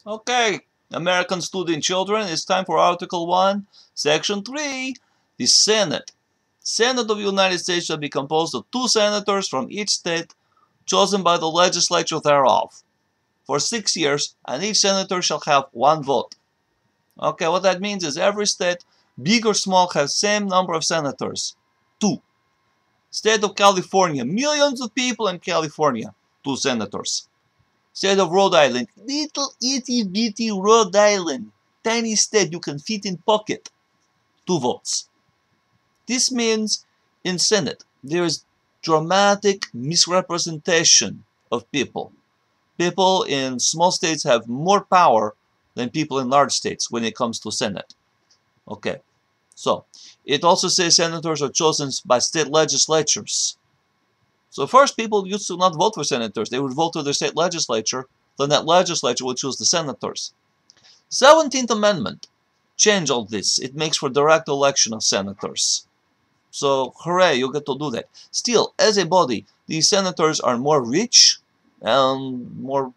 Okay, American student children, it's time for Article 1, Section 3, the Senate. Senate of the United States shall be composed of 2 senators from each state, chosen by the legislature thereof, for 6 years, and each senator shall have 1 vote. Okay, what that means is every state, big or small, has same number of senators, 2. State of California, millions of people in California, 2 senators. State of Rhode Island, little itty bitty Rhode Island, tiny state you can fit in pocket, 2 votes. This means in Senate there is dramatic misrepresentation of people. People in small states have more power than people in large states when it comes to Senate. Okay, so it also says senators are chosen by state legislatures. So first, people used to not vote for senators. They would vote to their state legislature. Then that legislature would choose the senators. 17th Amendment changed all this. It makes for direct election of senators. So hooray, you get to do that. Still, as a body, these senators are more rich and more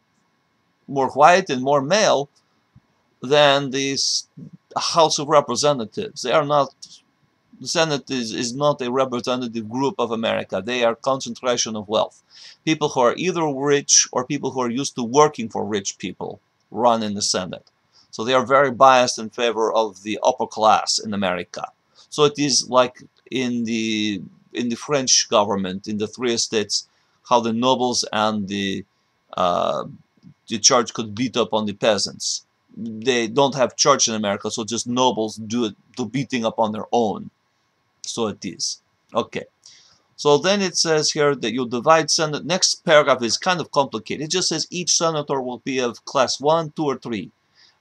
white and more male than the House of Representatives. They are not. The Senate is not a representative group of America. They are concentration of wealth. People who are either rich or people who are used to working for rich people run in the Senate. So they are very biased in favor of the upper class in America. So it is like in the French government, in the 3 estates, how the nobles and the church could beat up on the peasants. They don't have church in America, so just nobles do beating up on their own. So it is. Okay. So then it says here that you divide Senate. Next paragraph is kind of complicated. It just says each senator will be of class 1, 2, or 3.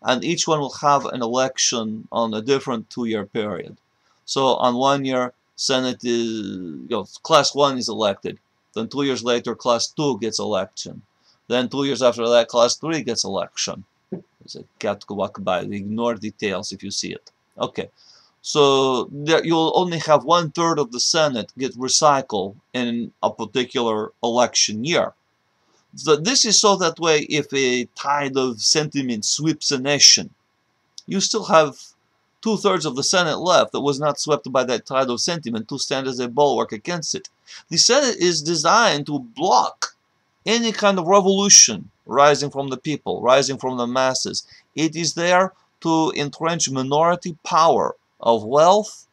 And each one will have an election on a different 2-year period. So on 1 year, Senate is, class 1 is elected. Then 2 years later, class 2 gets election. Then 2 years after that, class 3 gets election. There's a cat walk by. Ignore details if you see it. Okay. So you'll only have 1/3 of the Senate get recycled in a particular election year. So this is so that way if a tide of sentiment sweeps a nation, you still have 2/3 of the Senate left that was not swept by that tide of sentiment to stand as a bulwark against it. The Senate is designed to block any kind of revolution rising from the people, rising from the masses. It is there to entrench minority power of wealth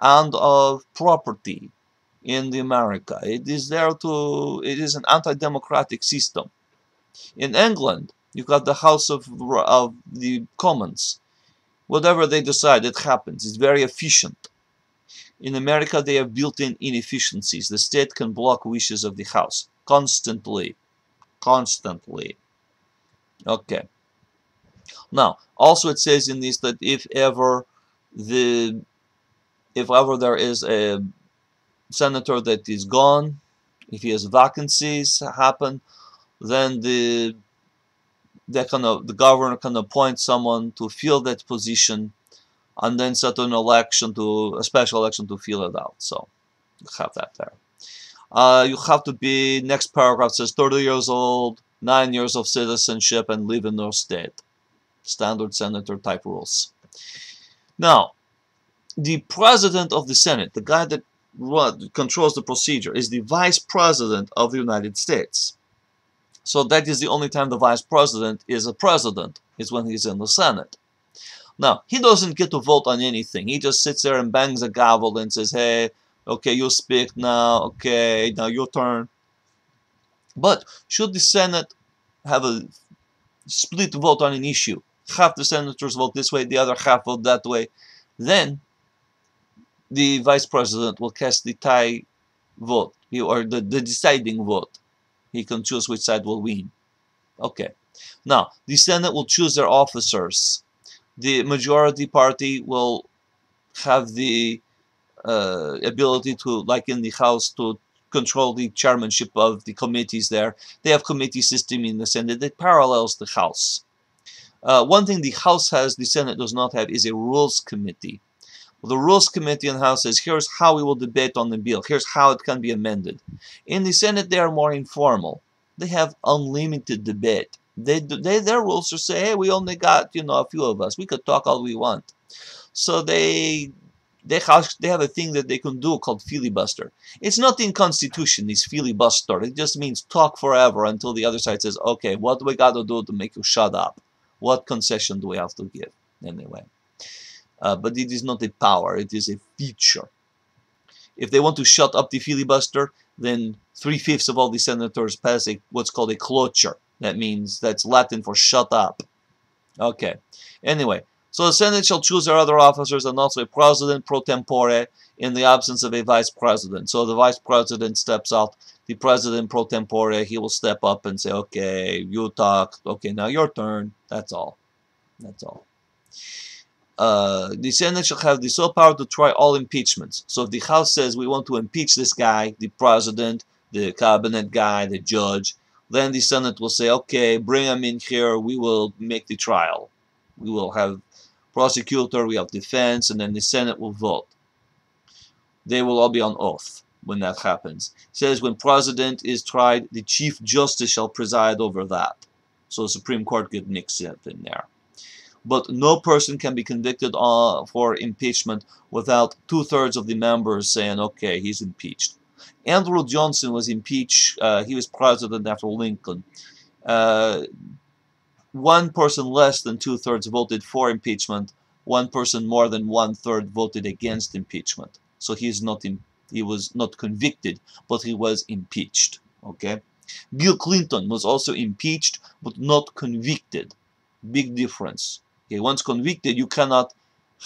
and of property in the America. It is an anti-democratic system. In England, you've got the House of the Commons. Whatever they decide, it happens. It's very efficient. In America, they have built-in inefficiencies. The state can block wishes of the House constantly. Constantly. Okay. Now, also it says in this that if ever there is a senator that is gone, if he has vacancies happen, then the governor can appoint someone to fill that position, and then set a special election to fill it out. So you have that there. You have to be, next paragraph says 30 years old, 9 years of citizenship, and live in their state. Standard senator type rules. Now, the president of the Senate, the guy that controls the procedure, is the vice president of the United States. So that is the only time the vice president is a president, is when he's in the Senate. Now, he doesn't get to vote on anything. He just sits there and bangs a gavel and says, hey, okay, you speak now, okay, now your turn. But should the Senate have a split vote on an issue, half the senators vote this way, the other half vote that way, then the vice president will cast the tie vote, or the deciding vote. He can choose which side will win. Okay. Now, the Senate will choose their officers. The majority party will have the ability to, like in the House, to control the chairmanship of the committees there. They have committee system in the Senate that parallels the House. One thing the House has, the Senate does not have, is a Rules Committee. The Rules Committee in the House says, here's how we will debate on the bill. Here's how it can be amended. In the Senate, they are more informal. They have unlimited debate. Their rules are say, hey, we only got, you know, a few of us. We could talk all we want. So they have a thing that they can do called filibuster. It's not in Constitution, it's filibuster. It just means talk forever until the other side says, okay, what do we got to do to make you shut up? What concession do we have to give? Anyway. But it is not a power, it is a feature. If they want to shut up the filibuster, then 3/5 of all the senators pass what's called a cloture. That means, that's Latin for shut up. Okay. Anyway, so the Senate shall choose their other officers and also a president pro tempore in the absence of a vice president. So the vice president steps out. The president pro tempore, he will step up and say, okay, you talk. Okay, now your turn. That's all. That's all. The Senate shall have the sole power to try all impeachments. So if the House says we want to impeach this guy, the president, the cabinet guy, the judge, then the Senate will say, okay, bring him in here, we will make the trial. We will have prosecutor, we have defense, and then the Senate will vote. They will all be on oath when that happens. It says when president is tried, the Chief Justice shall preside over that. So the Supreme Court could mix it in there. But no person can be convicted for impeachment without 2/3 of the members saying, okay, he's impeached. Andrew Johnson was impeached. He was president after Lincoln. One person less than 2/3 voted for impeachment. One person more than 1/3 voted against impeachment. So he was not convicted, but he was impeached. Okay. Bill Clinton was also impeached, but not convicted. Big difference. Okay, once convicted, you cannot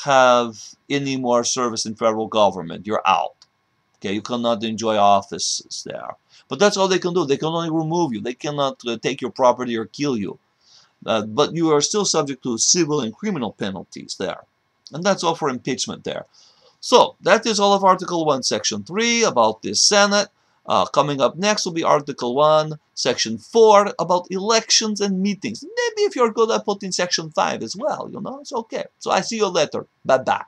have any more service in federal government. You're out. Okay, you cannot enjoy offices there. But that's all they can do. They can only remove you. They cannot take your property or kill you. But you are still subject to civil and criminal penalties there. And that's all for impeachment there. So, that is all of Article 1, Section 3 about the Senate. Coming up next will be Article 1, Section 4 about elections and meetings. Maybe if you're good, I put in Section 5 as well, you know, it's okay. So I see you later. Bye-bye.